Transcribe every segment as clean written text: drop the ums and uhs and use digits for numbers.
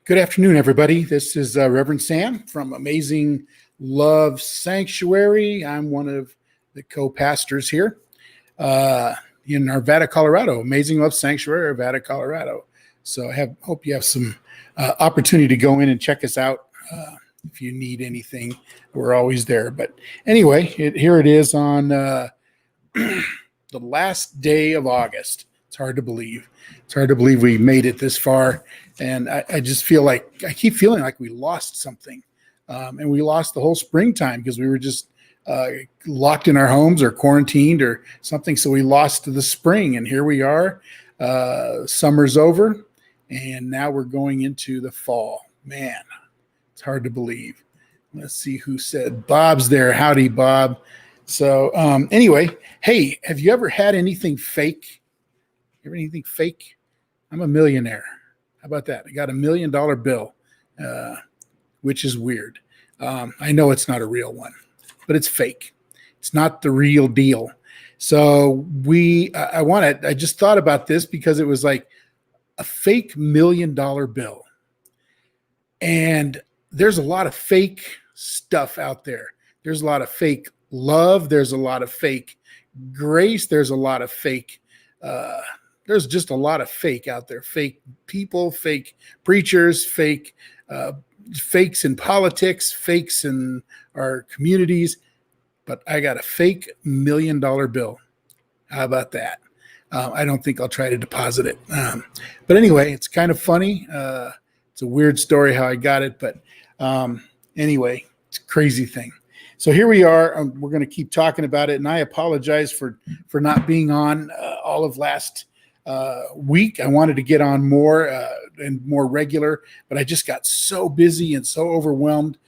Good afternoon, everybody. This is Reverend Sam from Amazing Love Sanctuary. I'm one of the co-pastors here in Arvada, Colorado. Amazing Love Sanctuary, Arvada, Colorado. So I hope you have some opportunity to go in and check us out. If you need anything, we're always there. But anyway, here it is on the last day of August. It's hard to believe. It's hard to believe we made it this far. And I just feel like I keep feeling like we lost something. And we lost the whole springtime because we were just locked in our homes or quarantined or something. So we lost the spring. And here we are. Summer's over. And now we're going into the fall. Man, it's hard to believe. Let's see who said Bob's there. Howdy, Bob. So anyway, hey, have you ever had anything fake? Ever anything fake? I'm a millionaire. How about that? I got $1 million bill, which is weird. I know it's not a real one, but it's fake. It's not the real deal. So I just thought about this because it was like a fake $1 million bill. And there's a lot of fake stuff out there. There's a lot of fake love. There's a lot of fake grace. There's a lot of fake there's just a lot of fake out there. Fake people, fake preachers, fake fakes in politics, fakes in our communities. But I got a fake $1 million bill. How about that? I don't think I'll try to deposit it. But anyway, it's kind of funny. It's a weird story how I got it. But anyway, it's a crazy thing. So here we are. We're going to keep talking about it. And I apologize for not being on all of last week. I wanted to get on more and more regular, but I just got so busy and so overwhelmed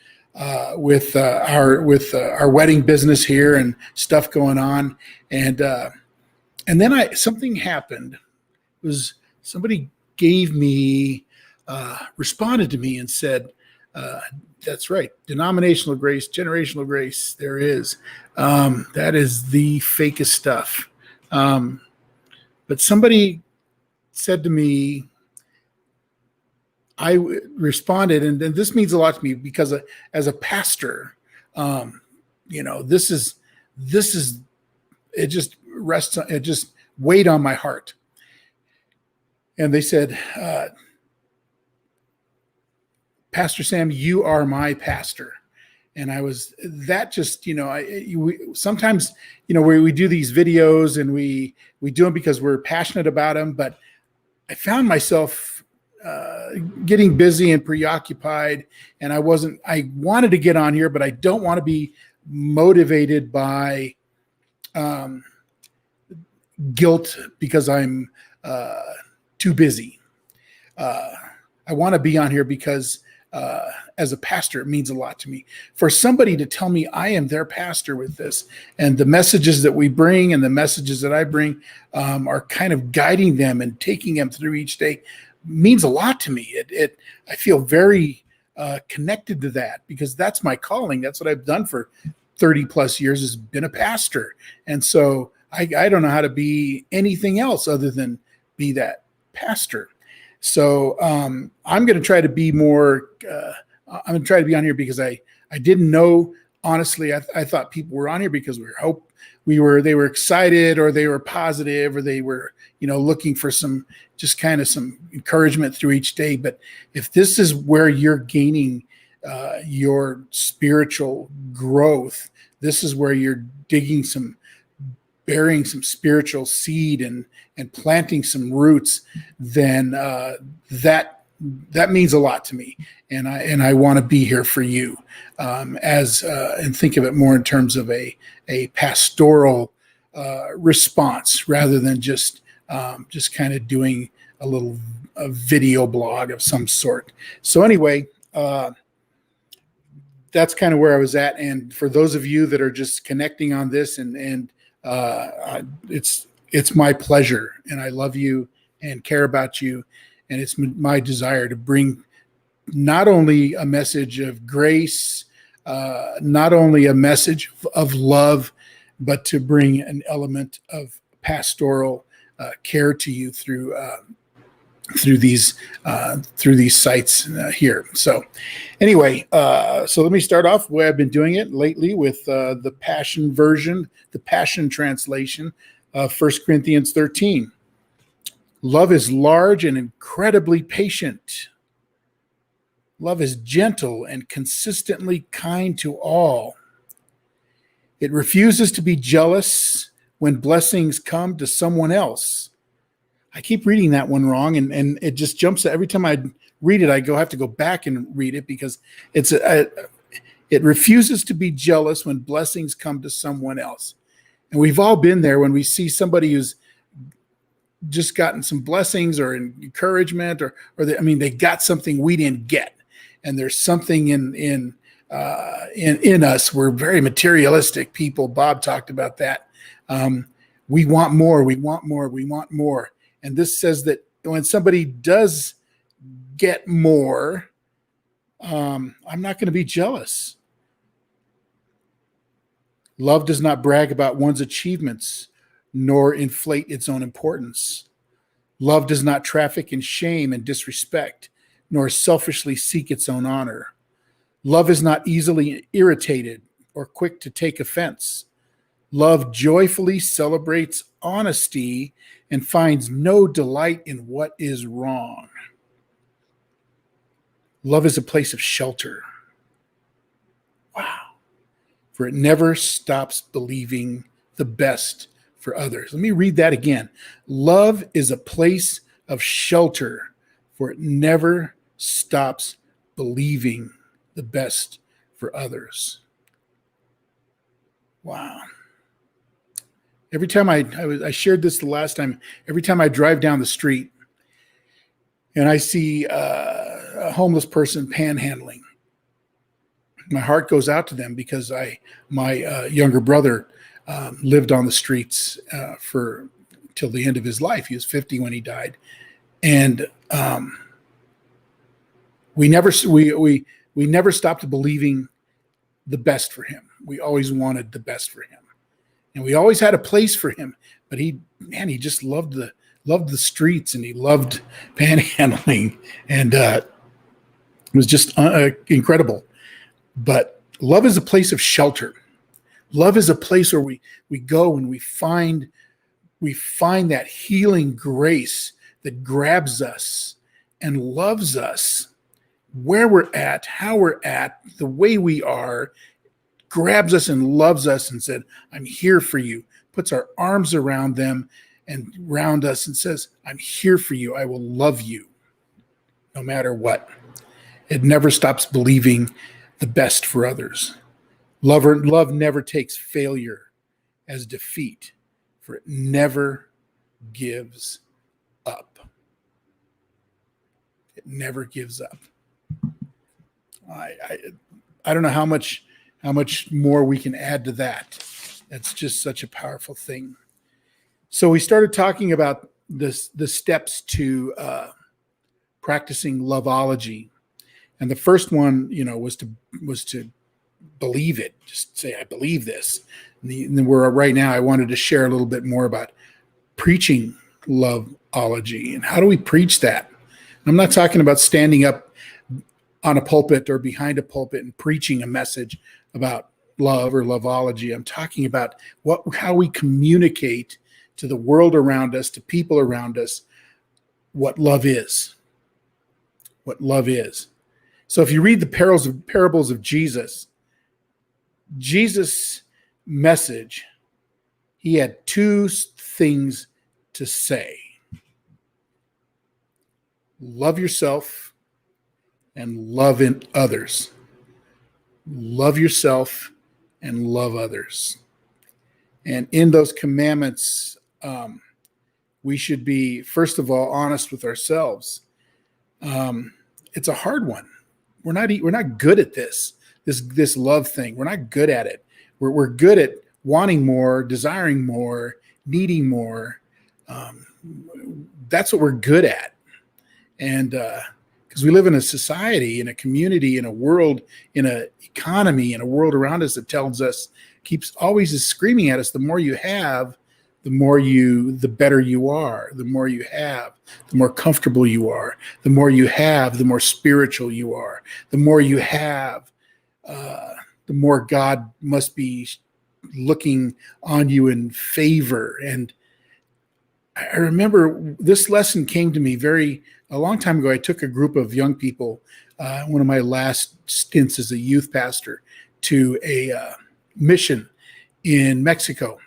with our wedding business here and stuff going on. And then something happened. It was somebody responded to me and said, that's right. Denominational grace, generational grace. There is. That is the fakest stuff. But somebody said to me, I responded, and this means a lot to me because as a pastor, this is it just rests. It just weighed on my heart. And they said, Pastor Sam, you are my pastor. And I was that just, sometimes, we do these videos and we do them because we're passionate about them. But I found myself getting busy and preoccupied. And I wanted to get on here, but I don't want to be motivated by guilt because I'm too busy. I want to be on here because as a pastor, it means a lot to me. For somebody to tell me I am their pastor with this, and the messages that we bring and the messages that I bring are kind of guiding them and taking them through each day, means a lot to me. I feel very connected to that because that's my calling. That's what I've done for 30 plus years, has been a pastor. And so I don't know how to be anything else other than be that pastor. So I'm going to try to be more, I'm going to try to be on here because I didn't know, honestly, I thought people were on here because they were excited or they were positive or they were, looking for some encouragement through each day. But if this is where you're gaining your spiritual growth, this is where you're burying some spiritual seed and planting some roots, then that means a lot to me. And I want to be here for you and think of it more in terms of a pastoral response rather than just kind of doing a video blog of some sort. So anyway, that's kind of where I was at. And for those of you that are just connecting on this and it's my pleasure, and I love you and care about you. And it's my desire to bring not only a message of grace, not only a message of love, but to bring an element of pastoral care to you through through these sites here. So anyway, so let me start off the way I've been doing it lately with the Passion version, the Passion translation of 1 Corinthians 13. Love is large and incredibly patient. Love is gentle and consistently kind to all. It refuses to be jealous when blessings come to someone else. I keep reading that one wrong, and it just jumps. Every time I read it, have to go back and read it because it refuses to be jealous when blessings come to someone else. And we've all been there when we see somebody who's just gotten some blessings or encouragement, or they got something we didn't get, and there's something in us. We're very materialistic people. Bob talked about that. We want more. We want more. We want more. And this says that when somebody does get more, I'm not going to be jealous. Love does not brag about one's achievements, nor inflate its own importance. Love does not traffic in shame and disrespect, nor selfishly seek its own honor. Love is not easily irritated or quick to take offense. Love joyfully celebrates honesty and finds no delight in what is wrong. Love is a place of shelter. Wow. For it never stops believing the best for others. Let me read that again. Love is a place of shelter, for it never stops believing the best for others. Wow. Every time I shared this the last time, every time I drive down the street and I see a homeless person panhandling, my heart goes out to them because my younger brother lived on the streets for till the end of his life. He was 50 when he died, and we never stopped believing the best for him. We always wanted the best for him, and we always had a place for him. But he just loved the streets, and he loved panhandling, and it was just incredible. But love is a place of shelter. Love is a place where we go and we find that healing grace that grabs us and loves us where we're at, how we're at, the way we are, grabs us and loves us and said, I'm here for you, puts our arms around them and around us and says, I'm here for you. I will love you no matter what. It never stops believing the best for others. Love never takes failure as defeat, for it never gives up. It never gives up. I don't know how much more we can add to that. That's just such a powerful thing. So we started talking about the steps to practicing LOVE-ology. And the first one, was to believe it. Just say, I believe this. And then right now, I wanted to share a little bit more about preaching LOVE-ology and how do we preach that. I'm not talking about standing up on a pulpit or behind a pulpit and preaching a message about love or LOVE-ology. I'm talking about how we communicate to the world around us, to people around us, what love is. What love is. So if you read the parables of Jesus' message, he had two things to say. Love yourself and love in others. Love yourself and love others. And in those commandments, we should be, first of all, honest with ourselves. It's a hard one. We're not good at this love thing. We're not good at it. We're good at wanting more, desiring more, needing more. That's what we're good at. And because we live in a society, in a community, in a world, in an economy, in a world around us that tells us, always is screaming at us, the more you have, the better you are, the more you have, the more comfortable you are, the more you have, the more spiritual you are, the more you have, the more God must be looking on you in favor. And I remember this lesson came to me a long time ago. I took a group of young people, one of my last stints as a youth pastor, to a mission in Mexico.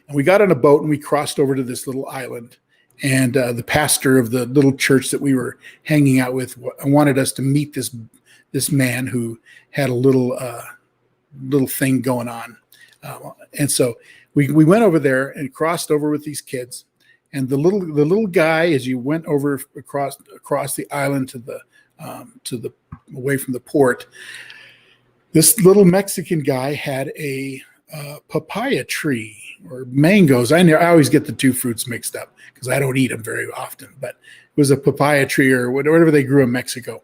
And we got on a boat and we crossed over to this little island. And the pastor of the little church that we were hanging out with wanted us to meet this man who had a little thing going on. And so we went over there and crossed over with these kids. And the little guy, as you went over across the island to the away from the port, this little Mexican guy had a papaya tree or mangoes. I always get the two fruits mixed up because I don't eat them very often, but it was a papaya tree or whatever they grew in Mexico.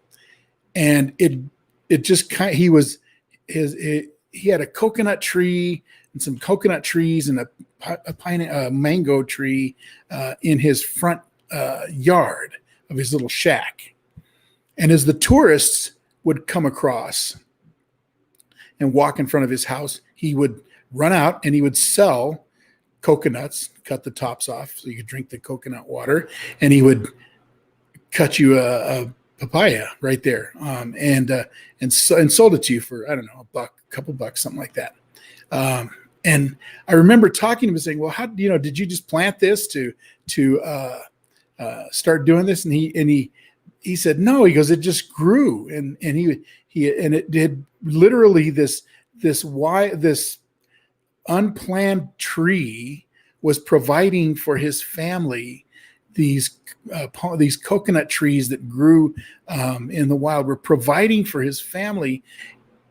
And it just he had a coconut tree and some coconut trees and a mango tree in his front yard of his little shack. And as the tourists would come across and walk in front of his house, he would run out and he would sell coconuts, cut the tops off so you could drink the coconut water, and he would cut you a papaya right there, and sold it to you for, I don't know, a couple bucks, something like that. And I remember talking to him and saying, well, how, did you just plant this to start doing this? And he said, no, he goes, it just grew. And it did literally this unplanned tree was providing for his family. These coconut trees that grew in the wild were providing for his family.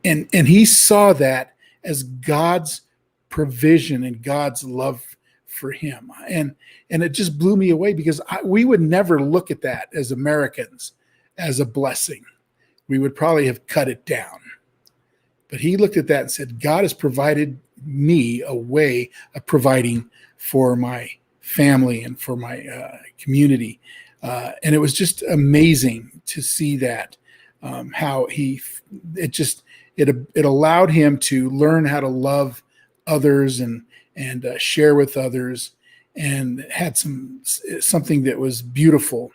And he saw that as God's provision and God's love for him. And it just blew me away because we would never look at that as Americans as a blessing. We would probably have cut it down. But he looked at that and said, God has provided me a way of providing for my family and for my community. And it was just amazing to see that, how it allowed him to learn how to love others and share with others, and had something that was beautiful.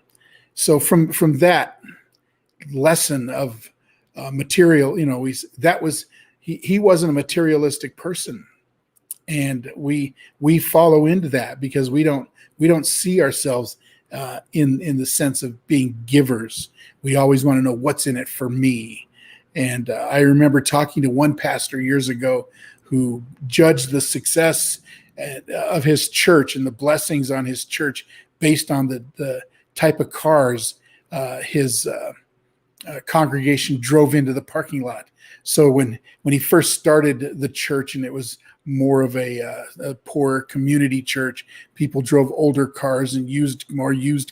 So from that lesson of material, he wasn't a materialistic person, and we follow into that because we don't see ourselves in the sense of being givers. We always want to know what's in it for me. And I remember talking to one pastor years ago who judged the success of his church and the blessings on his church based on the type of cars his congregation drove into the parking lot. So when he first started the church, and it was more of a poor community church, people drove older cars and used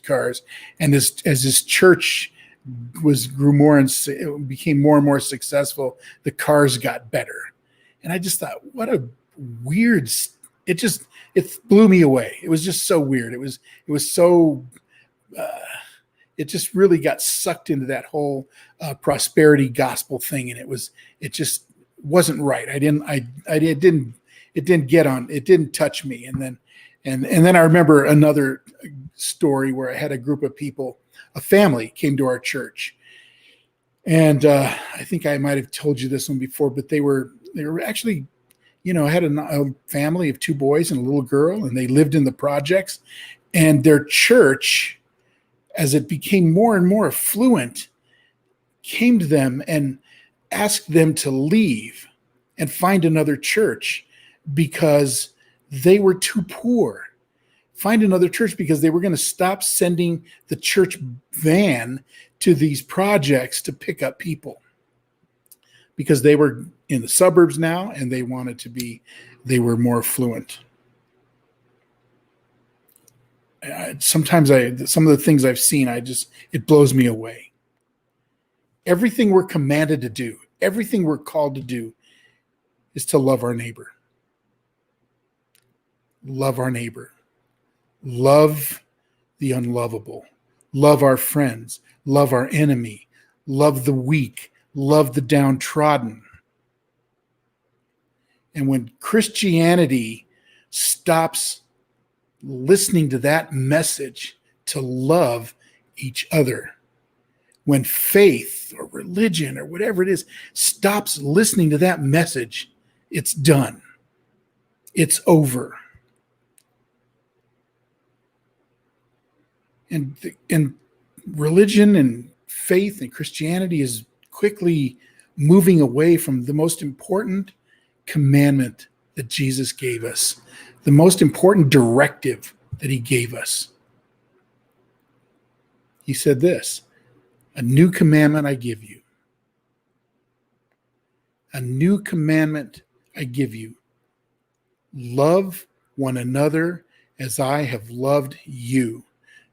cars. And as his church grew more and became more and more successful, the cars got better. And I just thought, what a weird, it blew me away. It was just so weird. It was so, it just really got sucked into that whole prosperity gospel thing. And it just wasn't right. It didn't touch me. And then I remember another story where I had a group of people, a family came to our church. And I think I might've told you this one before, but they were actually, I had a family of two boys and a little girl, and they lived in the projects. And their church, as it became more and more affluent, came to them and asked them to leave and find another church because they were too poor. Find another church because they were going to stop sending the church van to these projects to pick up people, because they were in the suburbs now and they were more affluent. Sometimes some of the things I've seen, it blows me away. Everything we're commanded to do, everything we're called to do, is to love our neighbor. love our neighbor, love the unlovable, love our friends, love our enemy, love the weak, love the downtrodden. And when Christianity stops listening to that message to love each other, when faith or religion or whatever it is stops listening to that message, it's done. It's over. And religion and faith and Christianity is quickly moving away from the most important commandment that Jesus gave us, the most important directive that he gave us. He said this, a new commandment I give you. A new commandment I give you. Love one another as I have loved you.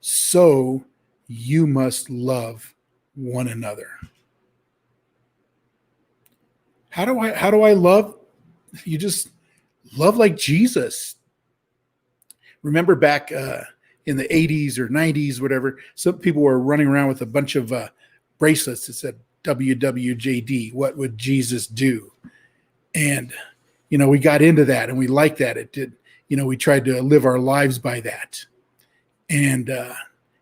So you must love one another. How do I love? You just love like Jesus. Remember back in the 80s or 90s, whatever, some people were running around with a bunch of bracelets that said WWJD, what would Jesus do? And, we got into that and we liked that. It did, we tried to live our lives by that. And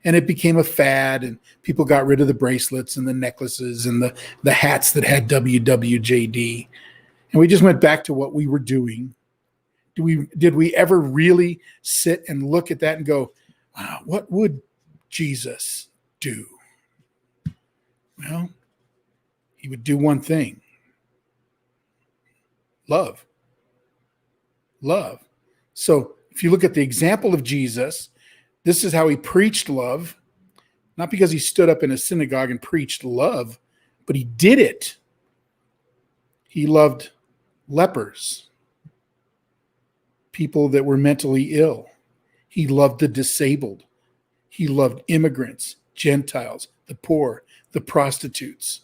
it became a fad, and people got rid of the bracelets and the necklaces and the hats that had WWJD. And we just went back to what we were doing. Did we ever really sit and look at that and go, wow, what would Jesus do? Well, he would do one thing. Love. Love. So if you look at the example of Jesus, this is how he preached love, not because he stood up in a synagogue and preached love, but he did it. He loved lepers, people that were mentally ill. He loved the disabled. He loved immigrants, Gentiles, the poor, the prostitutes,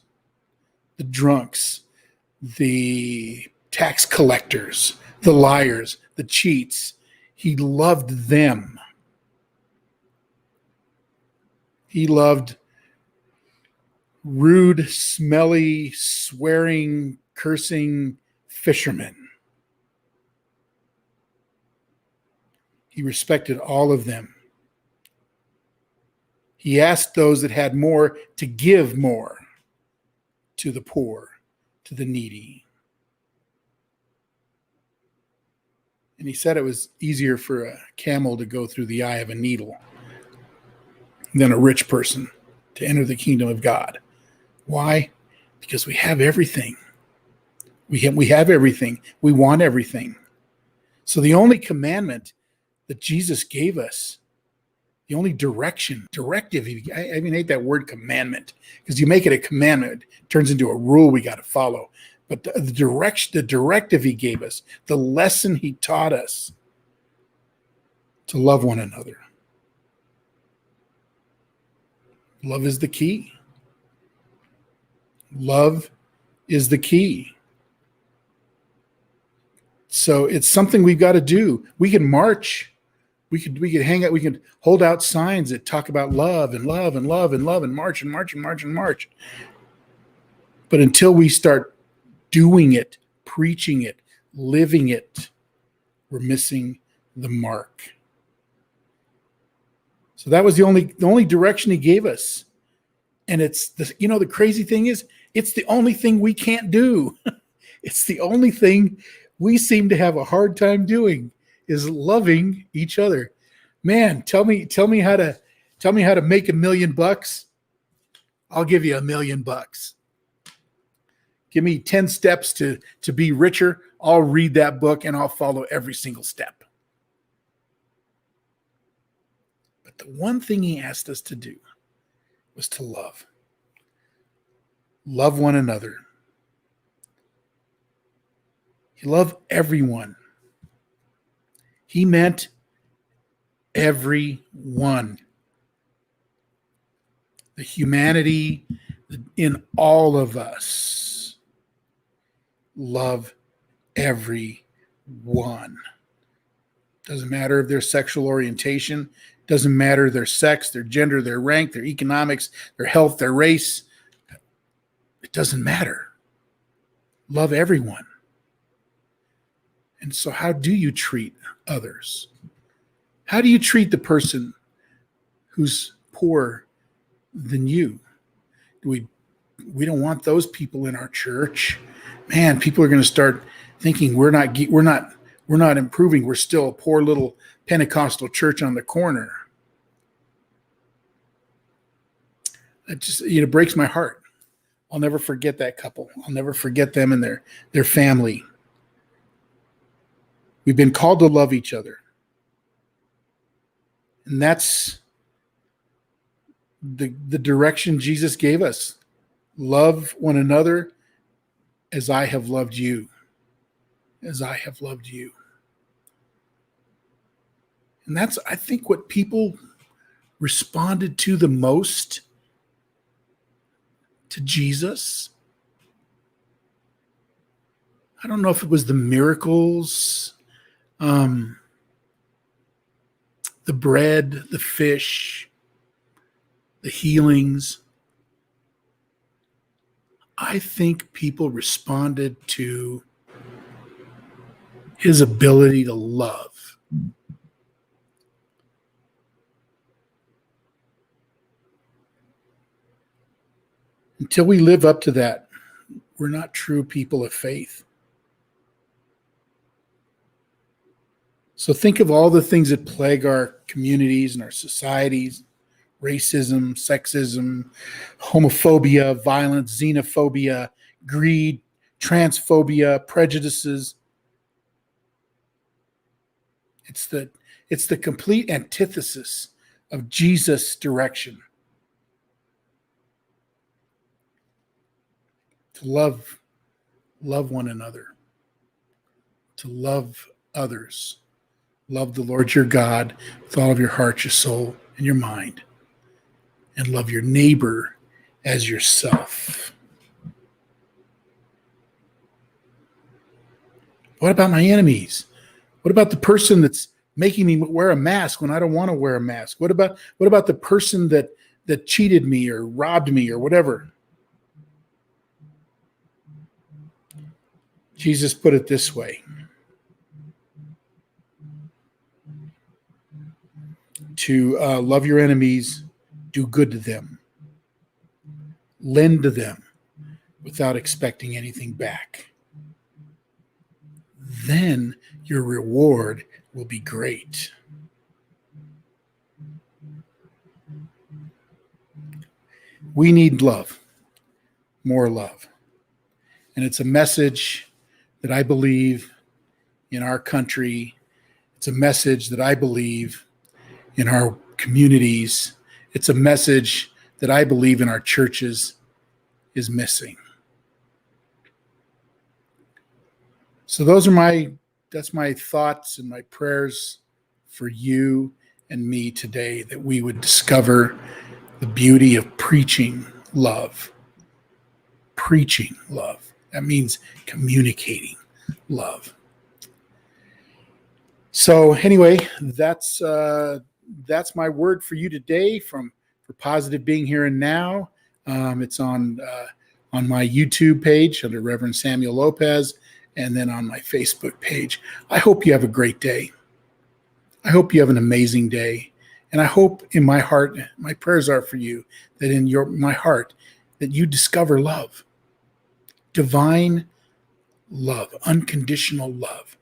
the drunks, the tax collectors, the liars, the cheats. He loved them. He loved rude, smelly, swearing, cursing fishermen. He respected all of them. He asked those that had more to give more to the poor, to the needy. And he said it was easier for a camel to go through the eye of a needle than a rich person to enter the kingdom of God. Why? Because we have everything. We have everything. We want everything. So the only commandment that Jesus gave us, the only directive, I even hate that word commandment, because you make it a commandment, it turns into a rule we got to follow. But the directive he gave us, the lesson he taught us, to love one another. Love is the key. Love is the key. So it's something we've got to do. We can march. We could hang out. We could hold out signs that talk about love and love and love and love and march and march and march and march. But until we start doing it, preaching it, living it, we're missing the mark. So that was the only direction he gave us. And it's the crazy thing is, it's the only thing we can't do. It's the only thing we seem to have a hard time doing, is loving each other. Man, tell me how to make $1 million. I'll give you $1 million. Give me 10 steps to be richer. I'll read that book and I'll follow every single step. But the one thing he asked us to do was to love. Love one another. He loved everyone. He meant everyone. The humanity in all of us. Love everyone. Doesn't matter if their sexual orientation, doesn't matter their sex, their gender, their rank, their economics, their health, their race. It doesn't matter. Love everyone. And so how do you treat others? How do you treat the person who's poorer than you? We don't want those people in our church. Man, people are going to start thinking we're not improving. We're still a poor little Pentecostal church on the corner. It just, breaks my heart. I'll never forget that couple. I'll never forget them and their family. We've been called to love each other. And that's the direction Jesus gave us. Love one another as I have loved you. As I have loved you. And that's, I think, what people responded to the most to Jesus. I don't know if it was the miracles, the bread, the fish, the healings. I think people responded to his ability to love. Until we live up to that, we're not true people of faith. So think of all the things that plague our communities and our societies: racism, sexism, homophobia, violence, xenophobia, greed, transphobia, prejudices. It's the complete antithesis of Jesus' direction. To love one another, to love others. Love the Lord your God with all of your heart, your soul, and your mind. And love your neighbor as yourself. What about my enemies? What about the person that's making me wear a mask when I don't want to wear a mask? What about the person that cheated me or robbed me or whatever? Jesus put it this way: to love your enemies, do good to them, lend to them without expecting anything back. Then your reward will be great. We need love, more love. And it's a message that I believe in our country. It's a message that I believe in our communities. It's a message that I believe in our churches is missing. So that's my thoughts and my prayers for you and me today, that we would discover the beauty of preaching love. Preaching love. That means communicating love. So anyway, that's my word for you today for Positive Being Here and Now. It's on my YouTube page under Reverend Samuel Lopez, and then on my Facebook page. I hope you have a great day. I hope you have an amazing day. And I hope in my heart, my prayers are for you, that in my heart, that you discover love. Divine love, unconditional love.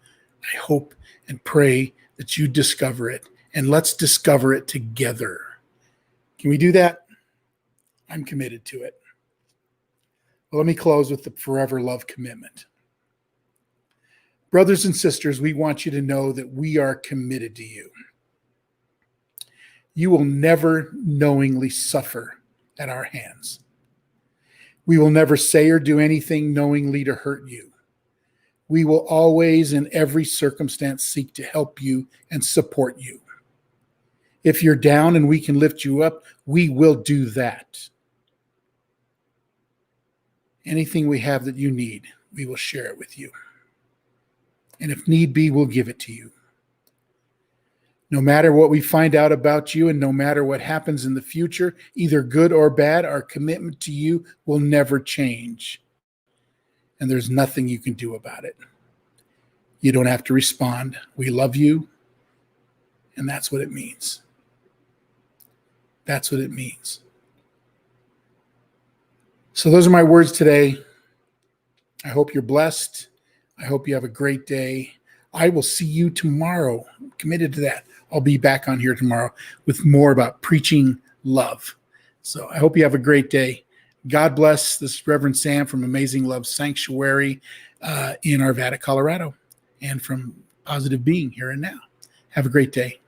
I hope and pray that you discover it, and let's discover it together. Can we do that? I'm committed to it. Well, let me close with the forever love commitment. Brothers and sisters, we want you to know that we are committed to you. You will never knowingly suffer at our hands. We will never say or do anything knowingly to hurt you. We will always, in every circumstance, seek to help you and support you. If you're down and we can lift you up, we will do that. Anything we have that you need, we will share it with you. And if need be, we'll give it to you. No matter what we find out about you and no matter what happens in the future, either good or bad, our commitment to you will never change. And there's nothing you can do about it. You don't have to respond. We love you. And that's what it means. That's what it means. So those are my words today. I hope you're blessed. I hope you have a great day. I will see you tomorrow. I'm committed to that. I'll be back on here tomorrow with more about preaching love. So I hope you have a great day. God bless. This is Reverend Sam from Amazing Love Sanctuary in Arvada, Colorado, and from Positive Being here and now. Have a great day.